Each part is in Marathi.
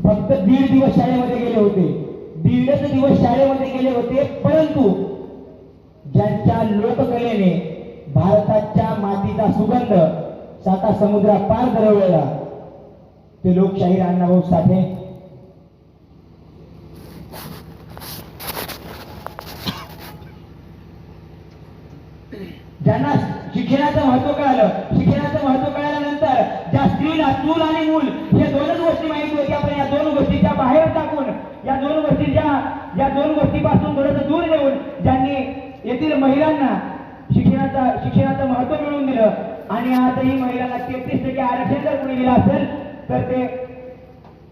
फक्त 1.5 दिवस शाळेमध्ये गेले होते, 1.5 दिवस शाळेमध्ये गेले होते, परंतु ज्यांच्या लोककलेने भारताच्या मातीचा सुगंध साता समुद्रा पार दरवळला ते लोकशाहीर अण्णाभाऊ साठे. ज्यांना शिक्षणाचं महत्व कळालं, शिक्षणाचं महत्व कळाल्यानंतर ज्या स्त्रीला चूल आणि मूल हे दोनच गोष्टी माहिती होत्या, पण या दोन गोष्टीच्या बाहेर टाकून या दोन गोष्टीपासून थोडंसं दूर नेऊन ज्यांनी येथील महिलांना शिक्षणाचं महत्व मिळवून दिलं आणि आजही महिलांना 33% आरक्षण जर कोणी दिलं असेल तर ते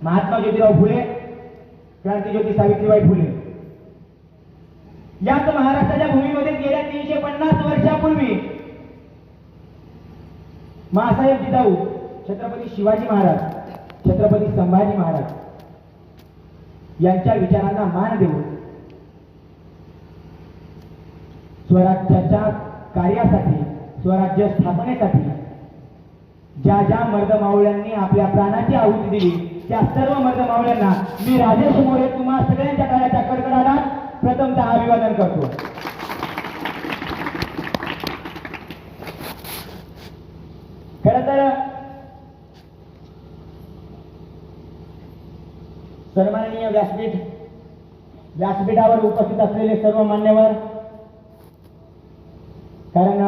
महात्मा ज्योतिराव फुले, क्रांतीज्योती सावित्रीबाई फुले. याच महाराष्ट्राच्या भूमीमध्ये गेल्या 350 वर्षापूर्वी मासाहेब जिजाऊ, छत्रपती शिवाजी महाराज, छत्रपती संभाजी महाराज यांच्या विचारांना मान देऊन स्वराज्याच्या कार्यासाठी, स्वराज्य स्थापनेसाठी ज्या ज्या मर्दमावळ्यांनी आपल्या प्राणाची आहुती दिली त्या सर्व मर्दमावळ्यांना मी राजेश मोरे तुम्हा सगळ्यांच्या काळाच्या कडकडाटात प्रथमतः अभिवादन करतो. खरं तर सन्माननीय व्यासपीठावर उपस्थित असलेले सर्व मान्यवर, कारण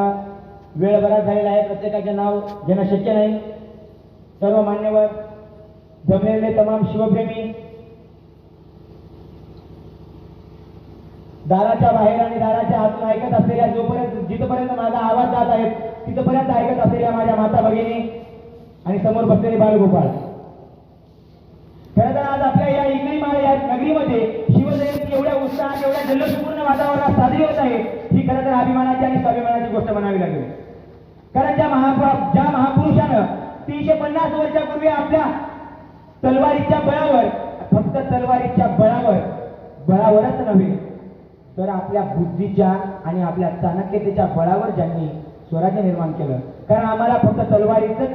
वेळ बराच झालेला आहे, प्रत्येकाचे नाव घेणं शक्य नाही. सर्व मान्यवर, जमलेले तमाम शिवप्रेमी, दाराच्या बाहेर आणि दाराच्या आतून ऐकत असलेल्या जिथपर्यंत माझा आवाज जात आहे तिथपर्यंत ऐकत असलेल्या माझ्या माता भगिनी आणि समोर बसलेले बालगोपाळ. खरं तर आज आपल्या या इंगळी माळ या नगरीमध्ये शिवजयंती एवढ्या उत्साहात, एवढ्या जल्लोषपूर्ण वातावरणात साजरी होत आहे, ही खरं तर अभिमानाची आणि स्वाभिमानाची गोष्ट म्हणावी लागेल. कारण ज्या महापुरुषानं 350 वर्षापूर्वी आपल्या तलवारीच्या बळावर, फक्त तलवारीच्या बळावरच नव्हे तर आपल्या बुद्धीच्या आणि आपल्या चाणक्यतेच्या बळावर ज्यांनी स्वराज्य निर्माण केलं. कारण आम्हाला फक्त तलवारीतच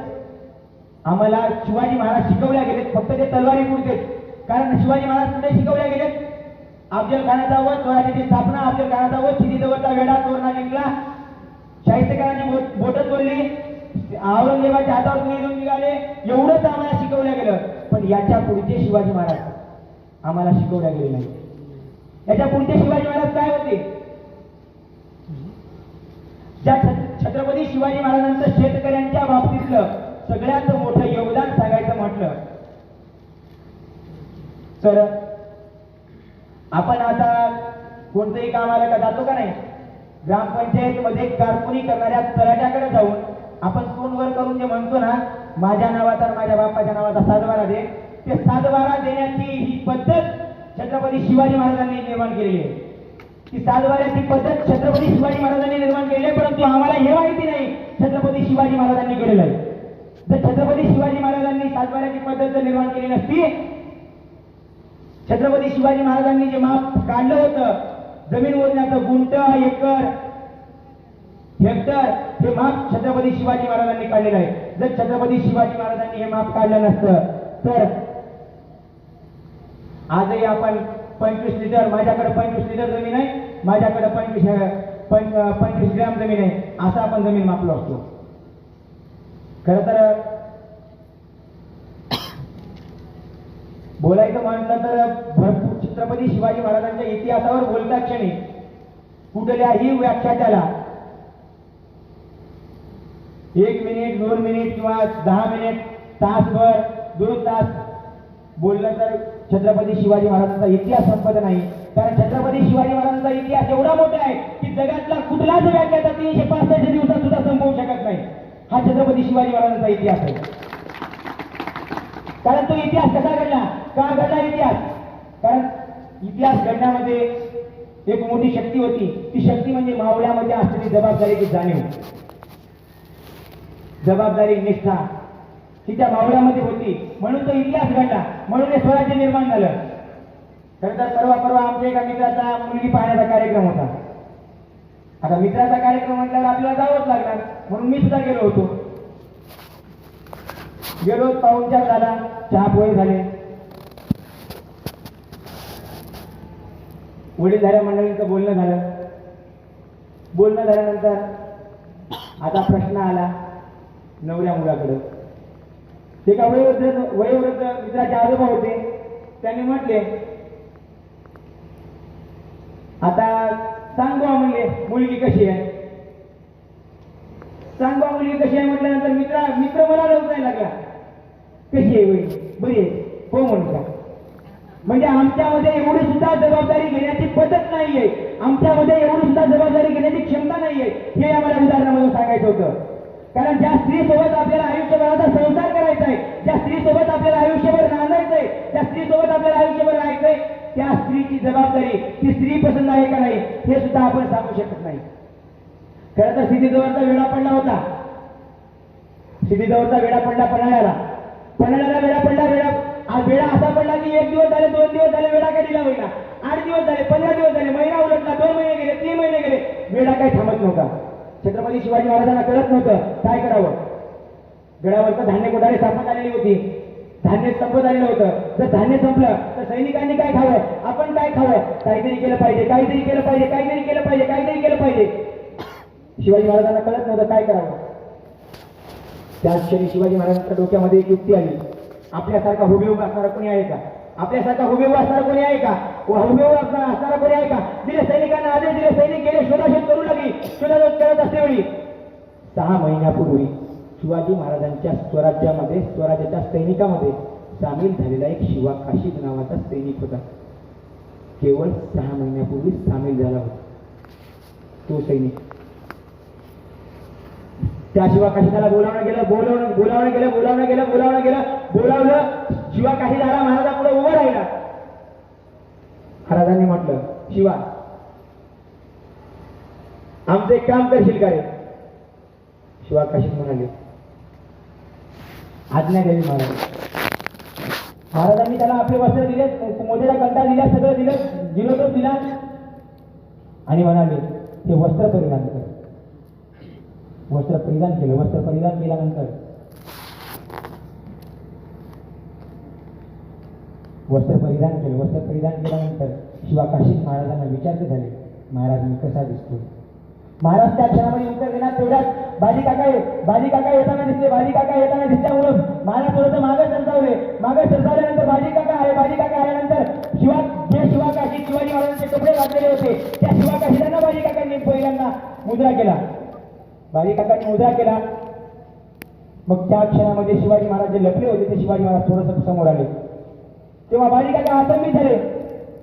आम्हाला शिवाजी महाराज शिकवल्या गेलेत, फक्त ते तलवारी पुरतेच. कारण शिवाजी महाराज कुठे शिकवल्या गेलेत? अफजल खानाचा वध, स्वराज्याची स्थापना, अफजल खानाचा वध, क्षितिजवळचा वेढा तोरणा जिंकला, शाहिस्तेखानाची बोटं तोडली, औरंगजेबाच्या हातावर निघून निघाले, एवढंच आम्हाला शिकवलं गेलं. पण याच्या पुढचे शिवाजी महाराज आम्हाला शिकवल्या गेले नाही. याच्या पुढचे शिवाजी महाराज काय होते? ज्या छत्रपती शिवाजी महाराजांचं शेतकऱ्यांच्या बाबतीतलं सगळ्यात मोठं योगदान सांगायचं म्हटलं तर आपण आता कोणतंही कामाला का जातो का नाही, ग्रामपंचायतीमध्ये कारकुनी करणाऱ्या तलाट्याकडे जाऊन आपण फोन वर करून जे म्हणतो ना, माझ्या नावाचा माझ्या बाप्पाच्या नावाचा सातबारा दे, ते सातबारा देण्याची ही पद्धत छत्रपती शिवाजी महाराजांनी निर्माण केलेली आहे. ती सातबाऱ्याची पद्धत छत्रपती शिवाजी महाराजांनी निर्माण केली आहे, परंतु आम्हाला हे माहिती नाही छत्रपती शिवाजी महाराजांनी केलेलं आहे. जर छत्रपती शिवाजी महाराजांनी सातबाऱ्याची पद्धत जर निर्माण केली नसती, छत्रपती शिवाजी महाराजांनी जे माप काढलं होतं जमीन मोजण्याचं, गुंठ, एकर, हेक्टर, हे माप छत्रपती शिवाजी महाराजांनी काढलेलं आहे. जर छत्रपती शिवाजी महाराजांनी हे माप काढलं नसतं तर आजही आपण 25 लिटर, माझ्याकडे 25 लिटर जमीन आहे, माझ्याकडे 25 ग्रॅम जमीन आहे, असं आपण जमीन मापलो असतो. खरं तर बोलायचं म्हटलं तर भरपूर छत्रपती शिवाजी महाराजांच्या इतिहासावर बोलता क्षणी कुठल्याही व्याख्यात्याला 1 मिनिट, 2 मिनिट किंवा 10 मिनिट, तासभर, 2 तास बोललं तर छत्रपती शिवाजी महाराजांचा इतिहास संपत नाही. कारण छत्रपती शिवाजी महाराजांचा इतिहास एवढा मोठा आहे की जगातला कुठलाच व्याख्याता 365 दिवसात सुद्धा संपवू शकत नाही. हा छत्रपती शिवाजी महाराजांचा इतिहास आहे. कारण तो इतिहास कसा घडला, का घडला इतिहास? कारण इतिहास घडण्यामध्ये एक मोठी शक्ती होती. ती शक्ती म्हणजे मावळ्यामध्ये असलेली जबाबदारीची जाणीव, जबाबदारी, निष्ठा ही त्या मावळ्यामध्ये होती, म्हणून तो इतिहास घडला, म्हणून हे स्वराज्य निर्माण झालं. खरं तर परवा आमच्या एका मित्राचा मुलगी पाहण्याचा कार्यक्रम होता. आता मित्राचा कार्यक्रम म्हटल्यावर आपल्याला जावंच लागणार, म्हणून मी सुद्धा गेलो होतो. गेलो, पाहुणचार झाला, चहा पोहे झाले, वडीलधाऱ्या मंडळींचं बोलणं झालं. बोलणं झाल्यानंतर आता प्रश्न आला नवऱ्या मुलाकडं. ते का वयोवृद्ध मित्राचे आजोबा होते. त्यांनी म्हटले, आता सांग बुवा म्हणले मुलगी कशी आहे, सांग बुवा मुलगी कशी आहे म्हटल्यानंतर मित्र मला रडवायला लागला. कशी आहे वहिनी, बरी आहे, हो म्हणू का. म्हणजे आमच्यामध्ये एवढी सुद्धा जबाबदारी घेण्याची पद्धत नाहीये, आमच्यामध्ये एवढी सुद्धा जबाबदारी घेण्याची क्षमता नाहीये. हे आम्हाला उदाहरणामधून सांगायचं होतं. कारण ज्या स्त्रीसोबत आपल्याला आयुष्यभराचा संसार करायचा आहे, ज्या स्त्रीसोबत आपल्याला आयुष्यभर नांदायचंय, त्या स्त्रीसोबत आपल्याला आयुष्यभर राहायचंय, त्या स्त्रीची जबाबदारी, ती स्त्री पसंत आहे का नाही हे सुद्धा आपण सांगू शकत नाही. खरं तर सिद्धीजवळचा वेळा पडला होता. सिद्धीजवळचा वेळा पडला पन्हाळ्याला वेळा पडला. वेळा असा पडला की 1 दिवस झाले, 2 दिवस झाले, वेळा काय दिला होईना. 8 दिवस झाले, 15 दिवस झाले, महिना उलटला, 2 महिने गेले, 3 महिने गेले, वेळा काही थांबत नव्हता. छत्रपती शिवाजी महाराजांना कळत नव्हतं काय करावं. गडावरचं धान्य कोठारी सापत आलेली होती, धान्य संपत आलेलं होतं. जर धान्य संपलं तर सैनिकांनी काय खावं, आपण काय खावं, काहीतरी केलं पाहिजे, काहीतरी केलं पाहिजे, काहीतरी केलं पाहिजे, काहीतरी केलं पाहिजे. शिवाजी महाराजांना कळत नव्हतं काय करावं. त्याच क्षणी शिवाजी महाराजांच्या डोक्यामध्ये एक युक्ती आली. आपल्यासारखा हुबेहूब असणारा कोणी आहे का, आपल्यासारखा हुबेहूब असणारा कोणी आहे का, हुबेहूब असणारा कोणी आहे का. दिले सैनिकांना आदेश दिले, सैनिक गेले, शोधाशोध करू लागली. शोधाशोध करत असतेवेळी 6 महिन्यापूर्वी शिवाजी महाराजांच्या स्वराज्यामध्ये, स्वराज्याच्या सैनिकामध्ये सामील झालेला एक शिवा काशीद नावाचा सैनिक होता. केवळ 6 महिन्यापूर्वी सामील झाला होता तो सैनिक. त्या शिवा काशीदाला बोलावलं गेलं. शिवा काशीदाला महाराजांपुढे उभं राहिला. महाराजांनी म्हटलं, शिवा आमचं एक काम करशील का रे. शिवा काशीद म्हणाले, आज्ञा द्यावी महाराज. महाराजांनी त्याला आपले वस्त्र दिले, मोठ्याला कंटा दिला, सगळं दिलं, जिलोटोप दिला आणि म्हणाले ते वस्त्र परिधान कर. वस्त्र परिधान केलं. वस्त्र परिधान केल्यानंतर शिवा काशीद महाराजांना विचारते झाले, महाराज मी कसा दिसतो. महाराज त्या क्षणामध्ये उत्तर देणार तेवढ्यात बाजी काका येताना दिसल्यामुळं महाराज थोडंसं मागे सरसावल्यानंतर बाजी काका आल्यानंतर शिवा काशीद शिवाजी महाराजांचे कपडे घातलेले होते त्या शिवा काशीदांना बाजी काकांनी पहिल्यांदा मुद्रा केला. मग त्या क्षणामध्ये शिवाजी महाराज जे लपले होते ते शिवाजी महाराज थोडंसं समोर आले. तेव्हा बाजी काका आतंबित झाले.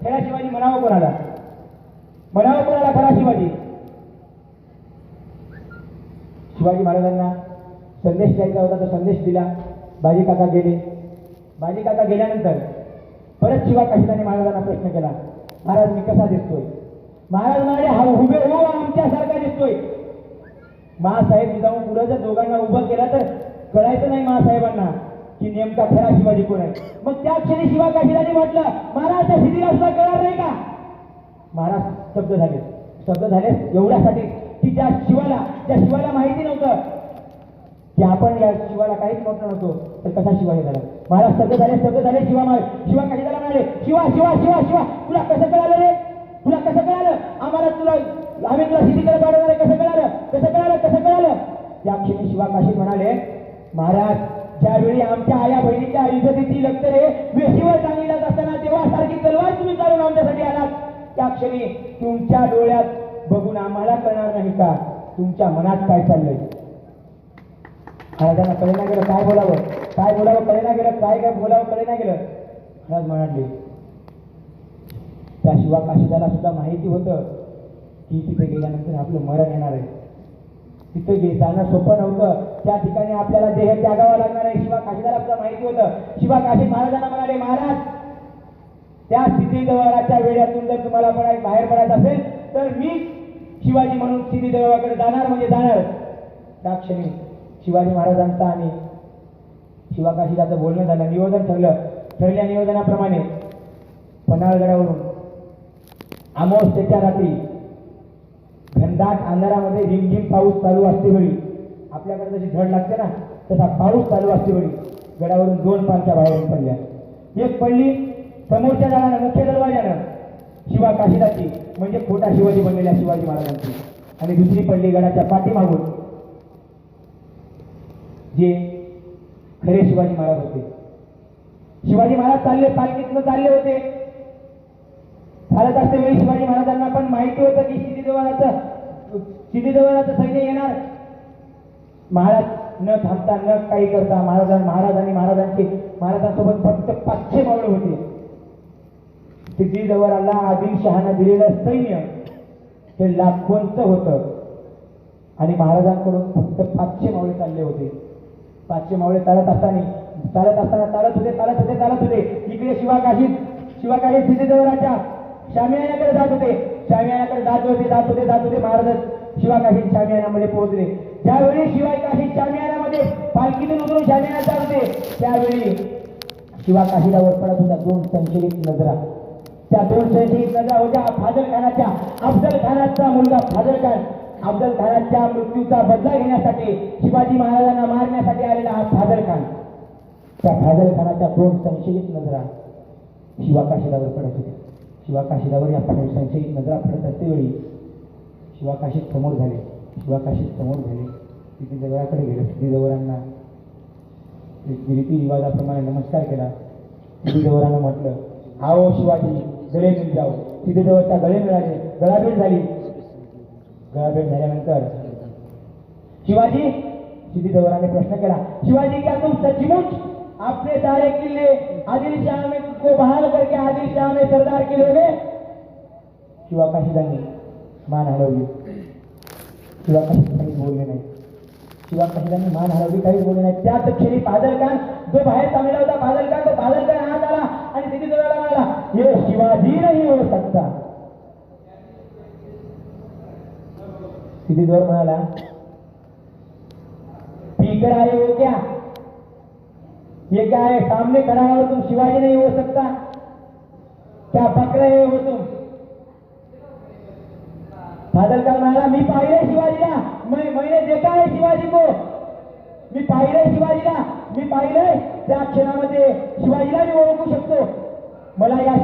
खरा शिवाजी म्हणावं कोणाला खरा शिवाजी महाराजांना संदेश द्यायचा होता, तो संदेश दिला. बाजी काका गेल्यानंतर परत शिवा काशीदाने महाराजांना प्रश्न केला, महाराज मी कसा दिसतोय. महाराज म्हणाले, हा हुबेहूब आमच्यासारखा दिसतोय. महासाहेब जाऊन पुढे जर दोघांना उभं केला तर कळायचं नाही महासाहेबांना की नेमका खरा शिवाजी कोण आहे. मग त्या क्षणी शिवा काशीदाने म्हटलं, महाराज त्या स्थितीला सुद्धा कळणार नाही का. महाराज शब्द झाले एवढ्यासाठी की ज्या शिवाला माहिती नव्हतं की आपण या शिवाला काहीच मोठं नव्हतो तर कसा शिवाजी झाला. महाराज शब्द झाले. शिवा काशीदाला म्हणाले, शिवा तुला कसं कळालं रे, आम्ही तुला स्थितीकडे पाठवणार आहे, कसं कळालं. त्या क्षणी शिवा काशीद म्हणाले, महाराज ज्यावेळी आमच्या आया बहिणीच्या इज्जतीची लक्तरे वेशीवर टांगली जात असताना तेव्हा सारखी तलवार तुम्ही चालून आमच्यासाठी आलात. त्या क्षणी तुमच्या डोळ्यात बघून आम्हाला कळणार नाही का तुमच्या मनात काय चाललंय. महाराजांना कळेना गेलं काय बोलावं कळेना गेलं, काय बोलावं कळेना गेलं. महाराज म्हणाले, त्या शिवा काशीदाला सुद्धा माहिती होतं की तिथे गेल्यानंतर आपलं मरण येणार आहे. तिथे जाणं सोपं नव्हतं. त्या ठिकाणी आपल्याला देह त्यागावा लागणार आहे. शिवा काशीदाला सुद्धा माहिती होतं. शिवा काशीद महाराजांना म्हणाले, महाराज त्या स्थितीजवळच्या वेळातून जर तुम्हाला बाहेर पडायचं असेल तर मी शिवाजी म्हणून स्थितीजवळाकडे जाणार म्हणजे जाणार. त्या क्षणी शिवाजी महाराजांचा आणि शिवा काशीदाचं बोलणं झालं. निवेदन ठरल्या निवेदनाप्रमाणे पन्हाळगडावरून अमावस्येच्या रात्री घनदाट अंधारामध्ये रिमझिम पाऊस चालू असते वेळी, आपल्याकडे जशी झड लागते ना तसा पाऊस चालू असते वेळी गडावरून 2 पालख्या बाहेरून पडल्या. एक पडली समोरच्या दारानं, मुख्य दरवाजानं. शिवा काशीदाची म्हणजे खोटा शिवाजी बनलेल्या शिवाजी महाराजांची, आणि दुसरी पडली गडाच्या पाठीमागून जे खरे शिवाजी महाराज होते. शिवाजी महाराज चालले, पालखीतनं चालले होते. चालत असते वेळी शिवाजी महाराजांना पण माहिती होतं की सिद्धीजवळचं सैन्य येणार. महाराज न थांबता न काही करता महाराजांसोबत फक्त 500 मावळे होते. सिद्धीजवळला आदिलशहानं दिलेलं सैन्य हे लाखोंचं होतं आणि महाराजांकडून फक्त 500 मावळे चालले होते. 500 मावळे चालत होते. इकडे शिवाकाशी सिद्धीजवळच्या शामियानाकडे जात होते. महाराज शिवाकाशी शामियानामध्ये पोहोचले. ज्यावेळी शिवाकाशी शामियानामध्ये पालखीतून उतरून शामियानात जात होते त्यावेळी शिवाकाशीला पडत होत्या 2 संशयित नजरा. त्या 2 संशयित नजरा होत्या अफजल खानाचा मुलगा फाजल खान. अफजल खानाच्या मृत्यूचा बदला घेण्यासाठी शिवाजी महाराजांना मारण्यासाठी आलेला हा फाजल खान. त्या फाजल खानाच्या 2 संशयित नजरा शिवाकाशीलावर पडत होत्या. शिवाकाशीलावर या संशयित नजरा पडत असतेवेळी शिवाकाशीत समोर झाले. सिद्धीजवळाकडे गेले. सिद्धीजवळांना रीती रिवाजाप्रमाणे नमस्कार केला. सिद्धीजवळांना म्हटलं, आओ शिवाजी, गळे मिळ जाओ. सिद्धीजवळच्या गळे मिळाले. गळाभेट झाली. गळाभेट झाल्यानंतर शिवाजी, सिद्धीजवळाने प्रश्न केला, शिवाजी क्या तुम सचमुच अपने सारे किले आदिल शाह में को बहाल करके आदिल शाह में सरदार किलोगे? शिवाकाशीदांनी मान हलवली. शिवाकाशी काहीच बोलले नाही. मान हलवली, काहीच बोलले नाही. त्याच क्षणी फाजल खान जो बाहेर थांबलेला होता, तो फाजल खान हात आला आणि सिद्धीजवळला म्हणाला, ये शिवाजी नहीं हो सकता. सिद्धीजवळ म्हणाला, पीकर आए हो क्या? ये क्या है? सामने खड़ा हो तुम, शिवाजी नहीं हो सकता? क्या बक रहे हो तुम? फाजल खान म्हणाला, मी पाहिले शिवाजीला, मैंने देखा है शिवाजी को. मी पाहिलंय त्या क्षणामध्ये शिवाजीला मी ओळखू शकतो. मला या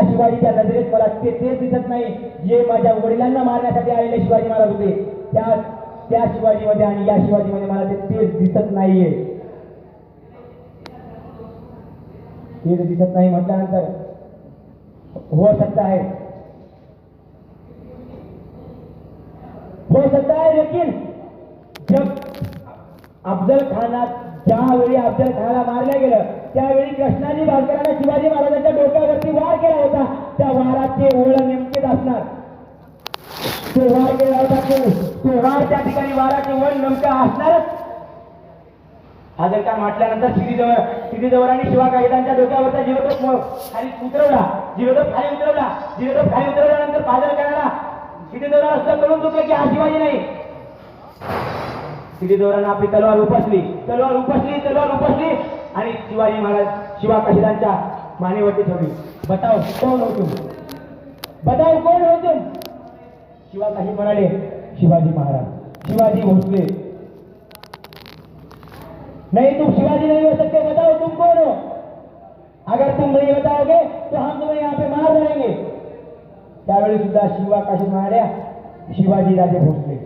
शिवाजीच्या नजरेत मला तेच दिसत नाही जे माझ्या वडिलांना मारण्यासाठी आलेले शिवाजी महाराज होते. त्या शिवाजीमध्ये आणि या शिवाजीमध्ये मला तेच दिसत नाहीये. तेच दिसत नाही म्हटल्यानंतर हो सकता है लेकिन जब ज्यावेळी अफजल खानाला मारलं गेलं त्यावेळी कृष्णाजी भास्करांना शिवाजी महाराजांच्या डोक्यावरती वार केला होता. त्या वाराचे ओळ नेमकेच असणार. तो वार केला होता, तो वार त्या ठिकाणी वाराचे वळ नेमका असणारच. फाजल खान म्हटल्यानंतर सिद्धीजवळांनी शिवाकाशीदांच्या डोक्यावरचा जीवतोप खाली उतरवला. उतरवल्यानंतर फाजल खानाला सिद्धीजवळ असं कळून चुकलं की हा शिवाजी नाही. सिद्धीजवळांना आपली तलवार उपसली आणि शिवाजी महाराज शिवाकाशीदांच्या मानेवरती ठेवली. बताओ कौन हो तुम? शिवाकाशी म्हणाले, शिवाजी महाराज. शिवाजी भोसले. नहीं, तुम शिवाजी नहीं हो सकते. बताओ तुम कौन हो? अगर तुम नहीं बताओगे तो हम तुम्हें यहाँ पे मार डालेंगे. त्यावेळी सुद्धा शिवाकाशी म्हणाल्या, शिवाजी राजे भोसले.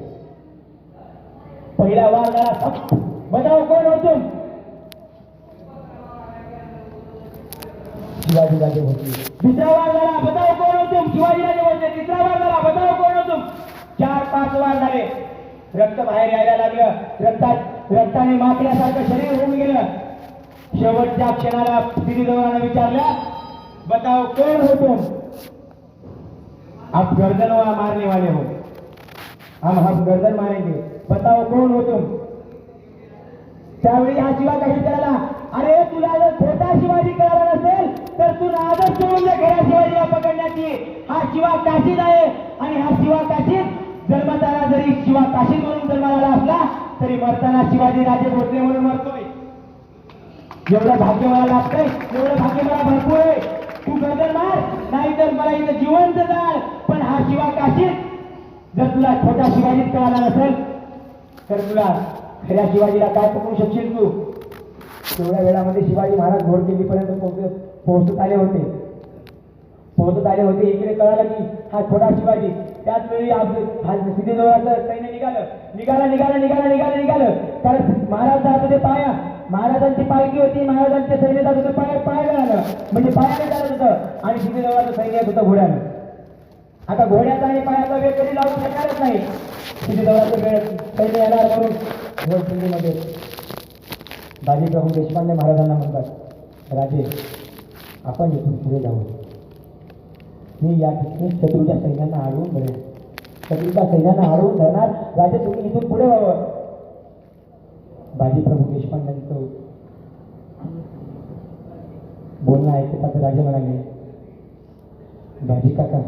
पहिला वार झाला, बताओ कौन हो तुम? शिवाजी राजे भोसले. दुसरा वार झाला, बताओ कौन हो तुम? शिवाजी राजे भोसले. तिसरा वार झाला, बताओ कौन हो तुम? 4-5 वार झाले. रक्त बाहेर यायला लागलं. रक्ताने माखल्यासारखं शरीर होऊन गेलं. शेवटच्या क्षणाला सिद्धीजवळाने विचारलं, बताओ कौन हो तुम? आप गर्दन मारने वाले हो. हम गर्दन मारेंगे. बताओ कौन हो तुम? त्यावेळी हा शिवाकाशी करायला, अरे तुला जर खोटा शिवाजी कळाला नसेल तर तू नादच सोडून दे खऱ्या शिवाजीला पकडण्याची. हा शिवाकाशीच आहे आणि हा शिवाकाशीच जन्मताना जरी शिवाकाशी म्हणून जन्माला असला तरी मरताना शिवाजी राजे भोसले म्हणून मरतोय. एवढं भाग्य मला लागतंय, एवढं भाग्य मला भरपूर आहे. तू गर्दन मार, नाहीतर मला इथं जिवंत जाळ. पण हा शिवाकाशीच जर तुला छोटा शिवाजीच कळाला नसेल तर तुला खऱ्या शिवाजीला काय पकडू शकशील तू? तेवढ्या वेळामध्ये शिवाजी महाराज घोडकिल्लीपर्यंत पोहोचत आले होते. शोधत आले होते. इकडे कळालं की हा छोटा शिवाजी. त्याच वेळी सिद्धीजवळचं सैन्य निघालं. कारण महाराज जात होते पाया. महाराजांची पालखी होती. महाराजांचे सैन्य जात होते पायानं आलं, म्हणजे पायाने चालत होतं. आणि सिद्धीजवळचं सैन्य येत होतं घोड्यानं. आता घोड्याचा आणि पायाचा वेळ कधी लावू शकणारच नाही. सिद्धीजवळचं वेळ सैन्य येणार म्हणून घोडसिंगीमध्ये बाजीप्रभू देशपांडे महाराजांना म्हणतात, राजे आपण इथून पुढे जाऊ. मी या ठिकाणी शत्रूच्या सैन्यांना अडवून धरेन. शत्रूच्या सैन्यांना अडवून धरणार. राजे तुम्ही इथून पुढे व्हावं. बाजीप्रभू देशपांड्यांचं बोलणं ऐकतात राजे म्हणाले, बाजी काका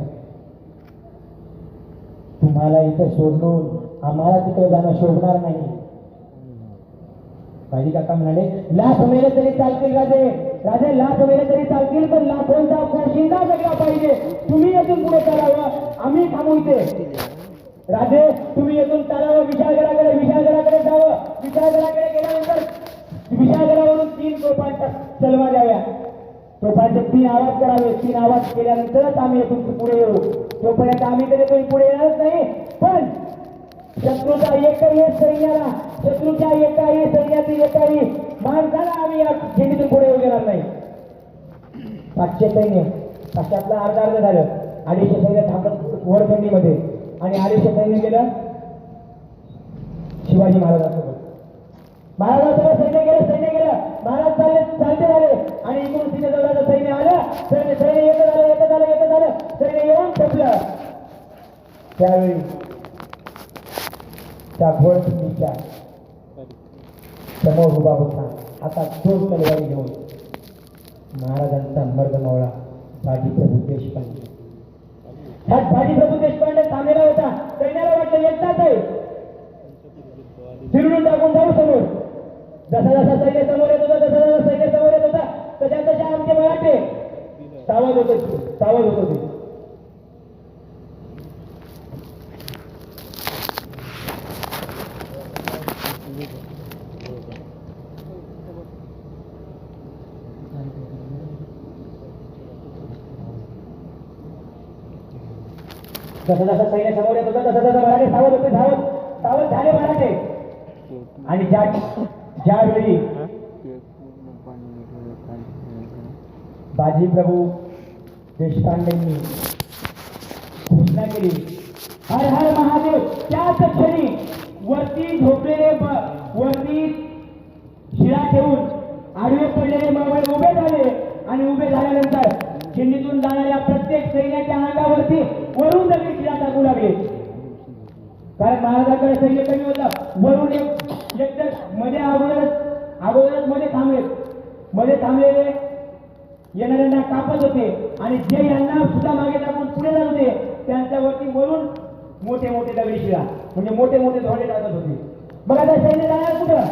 तुम्हाला इथं सोडून आम्हाला तिकडे जाणं शोभणार नाही. बाजी काका म्हणाले, लाख मेले तरी चालतील राजे. राजे लाख मेले तरी चालतील, पण लाखोंचा पोशिंदा सगळा पाहिजे. तुम्ही येथून पुढे चालावं, आम्ही थांबू इथे. राजे तुम्ही येथून चालावं, विशाळगडाकडे जावं. विशाळगडाकडे गेल्यानंतर विशाळगडावरून 3 तोफांच्या सलवा द्याव्या. तोफांचे 3 आवाज करावे. 3 आवाज केल्यानंतरच आम्ही येथून पुढे येऊ. तोपर्यंत आम्ही तरी काही पुढे येणारच नाही. पण शत्रूच्या एकाही सैन्यातील एकाही माणसाला आम्ही या खेळीतून पुढे येऊ देणार नाही. 500 सैन्य, 500तलं अर्ध झालं. 250 सैन्य थांबत वरखंडीमध्ये आणि 250 सैन्य गेलं शिवाजी महाराजांसोबत. महाराजांसोबत सैन्य गेलं. महाराज चालते झाले आणि इकडून सिंहगडाचं सैन्य आलं. सैन्य येत झालं. सैन्य येऊन ठेपलं. त्यावेळी त्या घोडसिंगीच्या समोर उभा होता, हातात 2 तलवारी घेऊन महाराजांचा मर्दमावळा बाजीप्रभू देशपांडे. ह्यात बाजीप्रभू देशपांडे थांबलेला होता. सैन्याला वाटलं एकटाच आहे, फिरून टाकून जाऊ समोर. जसा सैन्य समोर येत होता तशा आमचे मराठे सावध होते. जसा सैन्य समोर येत होता तसं मराठे सावध झाले मराठे. आणि ज्यावेळी बाजीप्रभू देशपांडेंनी घोषणा केली, हर हर महादेव, त्याच क्षणी वरती झोपलेले वरती शिळा ठेवून आडवे पडलेले मावळे उभे झाले. आणि उभे झाल्यानंतर खिंडीतून जाणाऱ्या प्रत्येक सैन्याच्या अंगावरती वरून दगडी शिळा टाकू लागले. कारण महाराजांकडे सैन्य कमी होतं. वरून एक मध्ये अगोदरच मध्ये थांबलेले येणाऱ्यांना कापत होते. आणि जे यांना सुद्धा मागे टाकून पुढे जात होते त्यांच्यावरती वरून मोठे दगडी शिळा, म्हणजे मोठे धोंडे टाकत होते. मग आता सैन्य जाणार कुठं?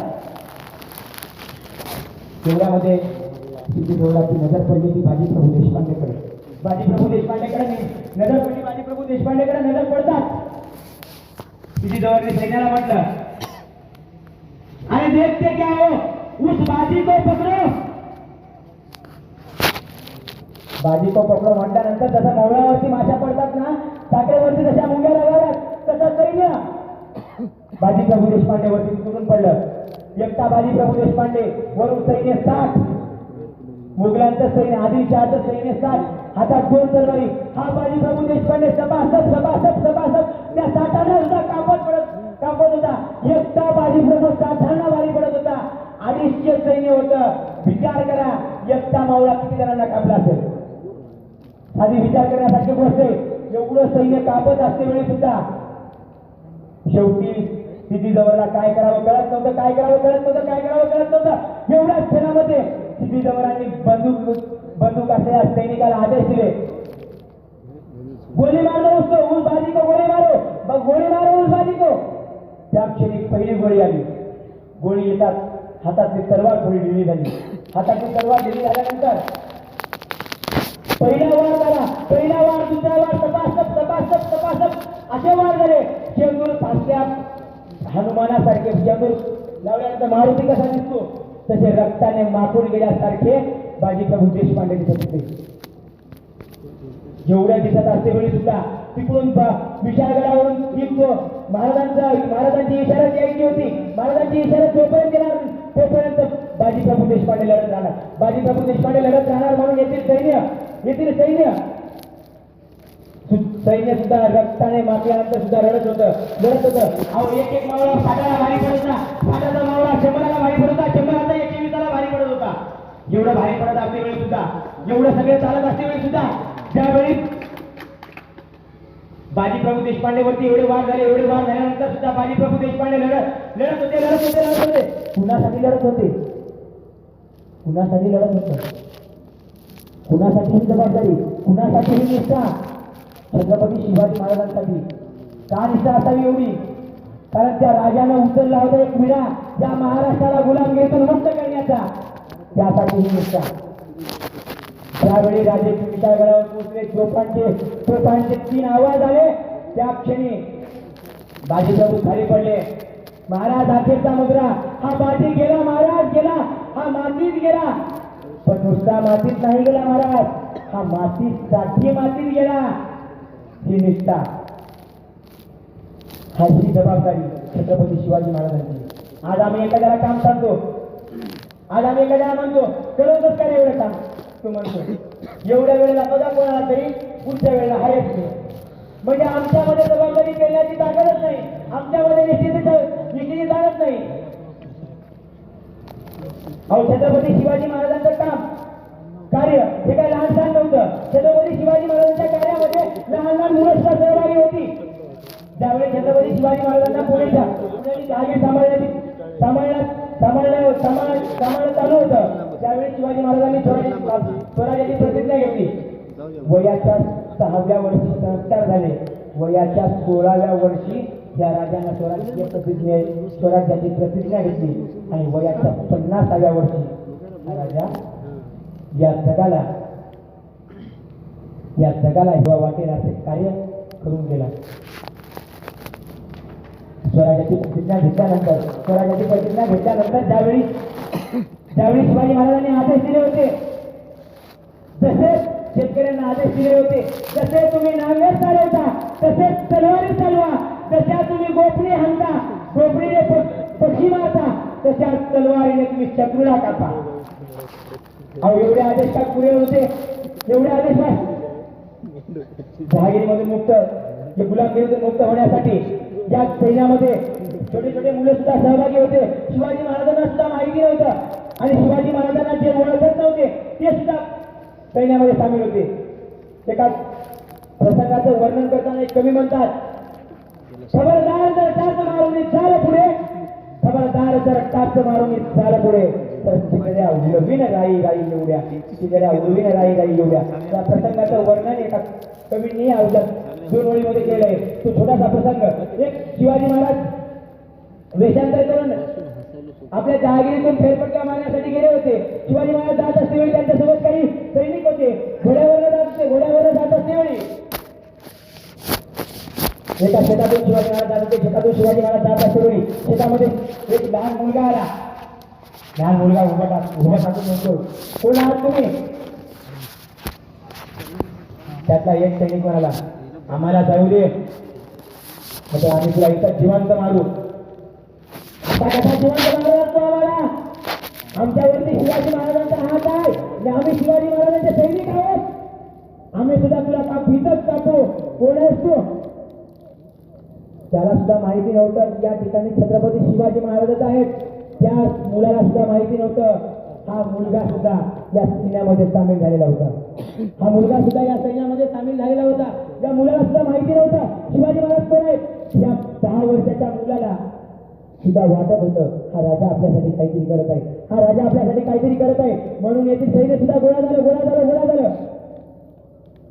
तेवढ्यामध्ये सिद्धीजवळची नजर पडली ती बाजीप्रभू देशपांडेकडे. बाजीप्रभू देशपांडेकडे नजर पडतात. सिद्धीजवळच्या सैन्याला म्हटलं, अरे देखते क्या हो, उस बाजी को पकडो. बाजी को पकडो म्हटल्यानंतर जसं मौळावरती माशा पडतात ना, साखरेवरती जशा मुंग्या लागाव्यात तसं सैन्य बाजीप्रभू देशपांडेवरती तुटून पडलं. एकटा बाजीप्रभू देशपांडे, वरून सैन्य 60, मुघलांचं सैन्य, आदिलशहाचं सैन्य 60, हातात 2 तलवारी. हा बाजीप्रभू देशपांडे सभासद त्या 60 सुद्धा कापत होता. एकटा बाजीप्रभू 60 वारी पडत होता. 250 सैन्य होतं. विचार करा, एकटा मावळा किती जणांना कापला असेल. आधी विचार करण्यासारखी गोष्ट आहे. एवढं सैन्य कापत असते वेळी सुद्धा शेवटी सिद्धीजवळला काय करावं कळत नव्हतं. एवढ्या क्षणामध्ये सिद्धीजवळांनी बंदूक असलेल्या सैनिकाला आदेश दिले, गोळी मारो उसको, उस बाजी को गोळी मारो उस बाजी को. त्या क्षणी पहिली गोळी आली. गोळी येतात हातातली तलवार थोडी ढिली झाली. हातातली तलवार ढिली झाल्यानंतर पहिला वार, दुसरा वार, तपासप असे वार झाले. चेंडूर फासल्या हनुमानासारखे चेंडूर लावल्यानंतर मारुती कसा दिसतो तसे रक्ताने माखून गेल्यासारखे बाजीप्रभू देशपांडे दिसत होते. एवढ्या दिवसात असते वेळी सुद्धा तिकडून विशाळगडावरून महाराजांची इशारा द्यायची होती. महाराजांची इशारा जोपर्यंत येणार तोपर्यंत बाजीप्रभू देशपांडे लढत राहणार. बाजीप्रभू देशपांडे लढत राहणार म्हणून येथील सैन्य सुद्धा रक्ताने मागल्यानंतर सुद्धा लढत होतं. अहो एक एक मावळा फाटाला भारी पडत होता. फाटाचा मावळा शंभराला भारी पडत होता. शंभराचा 120ला भारी पडत होता. एवढं भारी पडत असते वेळी सुद्धा, एवढं सगळे चालत असते वेळी सुद्धा ज्यावेळी बाजीप्रभू देशपांडे वरती एवढे वार झाल्यानंतर सुद्धा बाजीप्रभू देशपांडे लढत होते. कुणासाठी लढत होते? कुणासाठी ही जबाबदारी, कुणासाठी ही निष्ठा? छत्रपती शिवाजी महाराजांसाठी. का निष्ठा असावी एवढी? कारण त्या राजानं उचलला होता एक विडा या महाराष्ट्राला गुलामगिरीतून मुक्त करण्याचा. त्यासाठी ही निष्ठा. त्यावेळी राजे विशाळगडावर पोहोचले. तोफांचे 3 आवाज आले. त्या क्षणी बाजीप्रभू खाली पडले. महाराज अखेरचा मुद्रा. हा बाजी गेला, महाराज गेला, हा मातीत गेला. पण नुसता मातीत नाही गेला महाराज, हा मातीसाठी मातीत गेला. ही निष्ठा, हा ही जबाबदारी छत्रपती शिवाजी महाराजांची. आज आम्ही एखाद्याला काम सांगतो, आज आम्ही एखाद्याला म्हणतो करतच काय एवढं काम, तू म्हणतो एवढ्या वेळेला बघा कोणाला तरी पुढच्या वेळेला आहेच नाही. म्हणजे आमच्यामध्ये जबाबदारी पेलण्याची ताकदच नाही, आमच्यामध्ये निश्चिती जाणत नाही. अहो छत्रपती शिवाजी महाराजांचं काम कार्य हे काय लहान सहान नव्हतं. छत्रपती शिवाजी महाराजांच्या कार्यामध्ये लहान लहान मुलं सुद्धा सहभागी होती. ज्यावेळी छत्रपती शिवाजी महाराजांना पुण्याच्या जागे सांभाळणं चालू होतं, त्यावेळी शिवाजी महाराजांनी स्वराज्याची प्रतिज्ञा घेतली. वयाच्या 6व्या वर्षी संस्कार झाले. वयाच्या 16व्या वर्षी या राजाने स्वराज्याची प्रतिज्ञा घेतली आणि वयाच्या 50व्या वर्षी हा राजा या जगाला हिवा वाटेल असे कार्य करून गेला. स्वराज्याची प्रतिज्ञा घेतल्यानंतर ज्यावेळी शिवाजी महाराजांनी आदेश दिले होते, जसे शेतकऱ्यांना आदेश दिले होते, जसे तुम्ही नांगर चालवता तसेच तलवारी चालवा, जशा तुम्ही गोफणी हाणता, गोफणीने पक्षी मारता, तशा तलवारीने तुम्ही शत्रूला कापा. अहो एवढे आदेश का पुरे होते? एवढे आदेश जहागिरीमधून मुक्त, गुलामगिरीतून मुक्त होण्यासाठी या सैन्यामध्ये छोटे छोटे मुलं सुद्धा सहभागी होते. शिवाजी महाराजांना सुद्धा माहिती नव्हतं आणि शिवाजी महाराजांना जे ओळखत नव्हते ते सुद्धा सैन्यामध्ये सामील होते. एका प्रसंगाचं वर्णन करताना एक कवी म्हणतात, खबरदार जर टाच मारून झालं पुढे, खबरदार जर टाच मारून झालं पुढे, तर तिकड्या उडवीन राई एवढ्या, तिकड्या उडवीन राई एवढ्या. त्या प्रसंगाचं वर्णन एका कवींनी आवडलं 2 ओळीमध्ये केलंय. तो छोटासा प्रसंग. एक शिवाजी महाराज वेषांतर करून आपल्या जहागिरीतून फेरफटका मारण्यासाठी गेले होते. शिवाजी महाराज जात असतेवेळी त्यांच्यासोबत काही सैनिक होते. घोड्यावर जात असतेवेळी एका शेतातून शिवाजी महाराज जात असतेवेळी शेतामध्ये एक लहान मुलगा आला. लहान मुलगा उभा टाकून म्हणतो, कोण आहात तुम्ही? त्यातला एक सैनिक म्हणाला, आम्हाला जाऊ दे, म्हणजे आम्ही तुला इथं जिवंत मारू. आता कसा जिवंत मारू लागतो आम्हाला? आमच्यावरती शिवाजी महाराजांचा हात आहे आणि आम्ही शिवाजी महाराजांचे सैनिक आहोत. आम्ही सुद्धा तुला इथंच कापू. कोण आहेस तू? त्याला सुद्धा माहिती नव्हतं की या ठिकाणी छत्रपती शिवाजी महाराजच आहेत. त्या मुलाला सुद्धा माहिती नव्हतं. हा मुलगा सुद्धा या सैन्यामध्ये सामील झालेला होता. या मुलाला सुद्धा माहिती नव्हतं शिवाजी महाराज कोण आहेत. या 10 वर्षाच्या मुलाला सुद्धा वाटत होतं हा राजा आपल्यासाठी काहीतरी करत आहे, हा राजा आपल्यासाठी काहीतरी करत आहे. म्हणून येथील सैन्य सुद्धा गोळा झालं.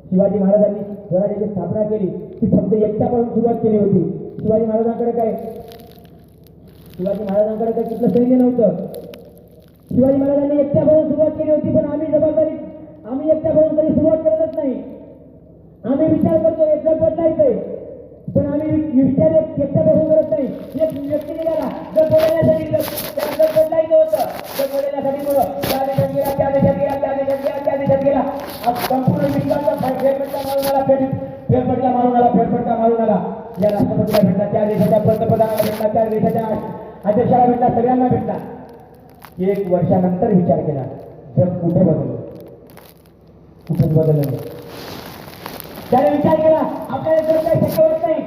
शिवाजी महाराजांनी स्वराज्याची स्थापना केली. ती फक्त एकट्यापासून सुरुवात केली होती. शिवाजी महाराजांकडे काय कुठलं सैन्य नव्हतं. शिवाजी महाराजांनी एकट्यापासून सुरुवात केली होती. पण आम्ही एकट्यापासून तरी सुरुवात करतच नाही. आम्ही विचार करतो एकदा बदलायचंय, पण आम्ही विचार एकट्यापासून करत नाही. एक व्यक्ती निघाला जर बदलण्यासाठी बदलायचं होतं, तर बदलण्यासाठी त्या देशात गेला संपूर्ण विश्वाचा फेरफटका मारून आला, फेरफटका मारून आला, फेरफटका मारून आला. या राष्ट्रपतीला भेटला, त्या देशाच्या पंतप्रधानाला भेटला, त्या देशाच्या अध्यक्षाला भेटला, सगळ्यांना भेटला. 1 वर्षानंतर विचार केला, जग कुठे बदललं, कुठेच बदललं नाही. त्याने विचार केला आपल्याला जर काही शक्य होत नाही,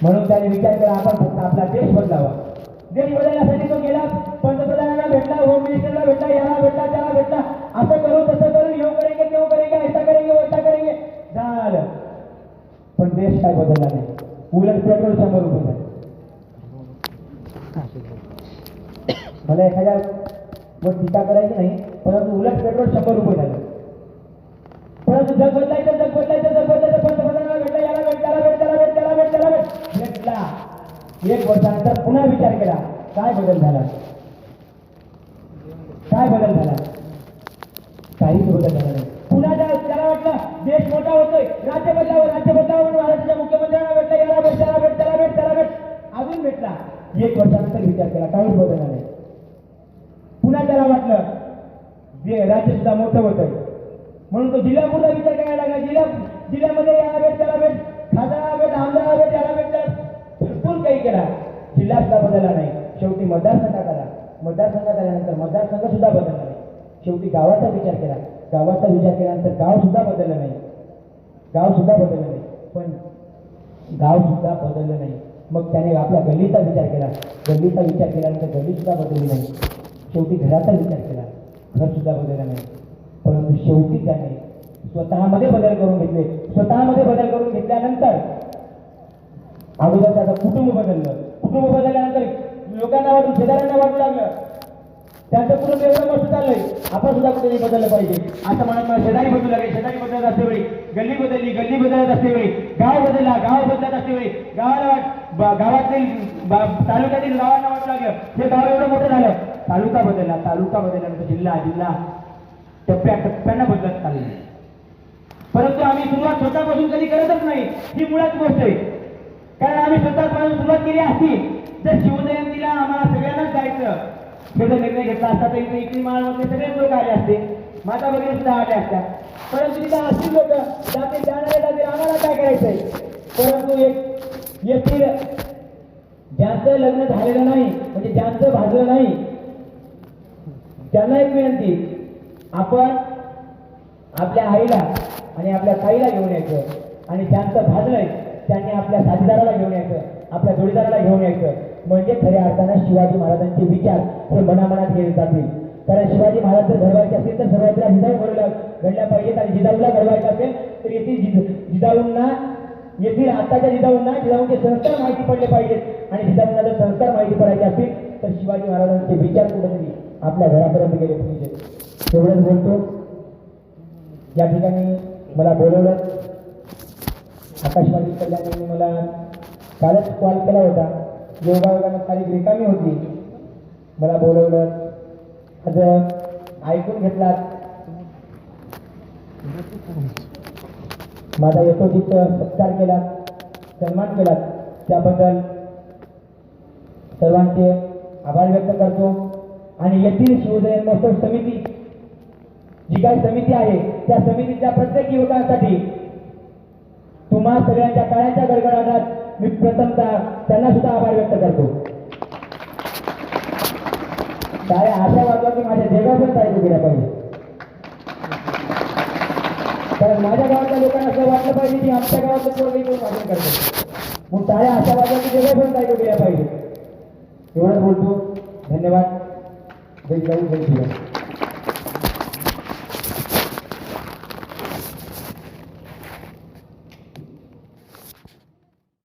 म्हणून त्याने विचार केला आपण फक्त आपला देश बदलावा. देश बदलण्यासाठी तो गेला, पंतप्रधानांना भेटला, होम मिनिस्टरला भेटला, याला भेटला, त्याला भेटला. असं करू तसं करू, येऊ करेंगे तेव करेंगे, ऐसा करेंगे वैसा करेंगे, झालं. पण देश काय बदलला नाही. उलट पेट्रोल 100 रुपये झाले. मला एखाद्यावर टीका करायची नाही, परंतु उलट पेट्रोल 100 रुपये झालं. परंतु जग बदलायचं, जग बदलायचं, जग बदलायचं. पंतप्रधानाला भेटला, याला भेट, त्याला भेट, त्याला भेट, त्याला भेट, त्याला भेट, भेटला. 1 वर्षानंतर पुन्हा विचार केला, काय बदल झाला, काय बदल झाला, काहीच बदल झाला नाही. पुन्हा त्याला वाटलं देश मोठा होतोय, राज्य बदलावं, राज्य बदलावं म्हणून महाराष्ट्राच्या मुख्यमंत्र्यांना भेटला, याला भेट, त्याला भेट, त्याला भेट, त्याला भेट, अजून भेटला. 1 वर्षानंतर विचार केला, काहीच बदल नाही. पुन्हा त्याला वाटलं राज्य सुद्धा मोठं होतंय, म्हणून तो जिल्हापुरता विचार करायला लागला. जिल्ह्यामध्ये याला भेट, त्याला भेट, खासदाराला भेट, आमदाराला भेट, याला भेट, त्याला भरपूर काही केला. जिल्हा सुद्धा बदलला नाही. शेवटी मतदारसंघात आला. मतदारसंघात आल्यानंतर मतदारसंघ सुद्धा बदलला नाही. शेवटी गावाचा विचार केला. गावाचा विचार केल्यानंतर गाव सुद्धा बदललं नाही. गाव सुद्धा बदललं नाही. पण गाव सुद्धा बदललं नाही. मग त्याने आपल्या गल्लीचा विचार केला. गल्लीचा विचार केल्यानंतर गल्ली सुद्धा बदलली नाही. शेवटी घराचा विचार केला. घर सुद्धा बदललं नाही. परंतु शेवटी त्याने स्वतःमध्ये बदल करून घेतले. स्वतःमध्ये बदल करून घेतल्यानंतर अगोदर त्याचं कुटुंब बदललं. कुटुंब बदलल्यानंतर लोकांना वाटून, शेजाऱ्यांना वाटू लागलं त्यांचं कुटुंब एवढं मस्त चाललंय, आपण सुद्धा कुठेतरी बदललं पाहिजे असं म्हणत मला शेजारी बदलू लागले. शेजारी बदलत असते वेळी गल्ली बदलली, गल्ली बदलत असते वेळी गाव बदलला, गाव बदलत असते वेळी गावाला गावातील तालुक्यातील गावांना वाटू लागलं हे गाव एवढं मोठं झालं. तालुका बदलला, तालुका बदलल्यानंतर जिल्हा, जिल्हा टप्प्याटप्प्यानं बदलत चालले. परंतु आम्ही सुरुवात स्वतःपासून कधी करतच नाही. ही मुळात गोष्ट आहे. कारण आम्ही स्वतःपासून सुरुवात केली असती तर शिवजयंतीला आम्हाला सगळ्यांनाच जायचं हे जर निर्णय घेतला असता तर इथे इकडे माळमध्ये सगळेच लोक आले असते, माता वगैरे सुद्धा आल्या असत्या. परंतु तिथे असतील लोक जाते, जाणारे जाते, आम्हाला काय करायचंय. परंतु येथील ज्यांचं लग्न झालेलं नाही, म्हणजे ज्यांचं भाजलं नाही, त्यांना एक विनंती, आपण आपल्या आईला आणि आपल्या ताईला घेऊन यायचं आणि ज्यांचं भाजलंय त्यांनी आपल्या साथीदाराला घेऊन यायचं, आपल्या जोडीदाराला घेऊन यायचं. म्हणजे खऱ्या अर्थानं शिवाजी महाराजांचे विचार हे मनामनात गेले जातील. कारण शिवाजी महाराज जर घडवायचे असतील तर सर्वांना जिजाऊ घडल्या पाहिजेत. आणि जिजाऊला घडवायचं असेल तर येथील जिजाऊंना, येथील आताच्या जिजाऊंचे संस्कार माहिती पडले पाहिजेत. आणि जिजाऊंना जर संस्कार माहिती पडायचे असतील तर शिवाजी महाराजांचे विचार कुठेतरी आपल्या घरापर्यंत गेले पाहिजेत. एवढंच बोलतो. या ठिकाणी मला बोलवलं, आकाशवाणी कल्याणाने मला कालच कॉल केला होता. योगायोगानं तारीख रिकामी होती, मला बोलवलं. आज ऐकून घेतला, माझा यशोचित सत्कार केला, सन्मान केला, त्याबद्दल सर्वांचे आभार व्यक्त करतो. आणि येथील शिवजयंती महोत्सव समिती जी काही समिती आहे त्या समितीच्या प्रत्येक युवकांसाठी तुम्हा सगळ्यांच्या टाळ्यांच्या गडगडाटात मी प्रथमतः त्यांना सुद्धा आभार व्यक्त करतो. टाळ्या अशा वाजवा की माझ्या जगापर्यंत ऐकू गेल्या पाहिजे. कारण माझ्या गावातल्या लोकांना असं वाटलं पाहिजे की आमच्या गावातलं पोरगी करून वाचन करतो. मग टाळ्या अशा वाजवा की जगापर्यंत ऐकू गेल्या पाहिजे. एवढंच बोलतो. धन्यवाद. जय जय जय शिवराय.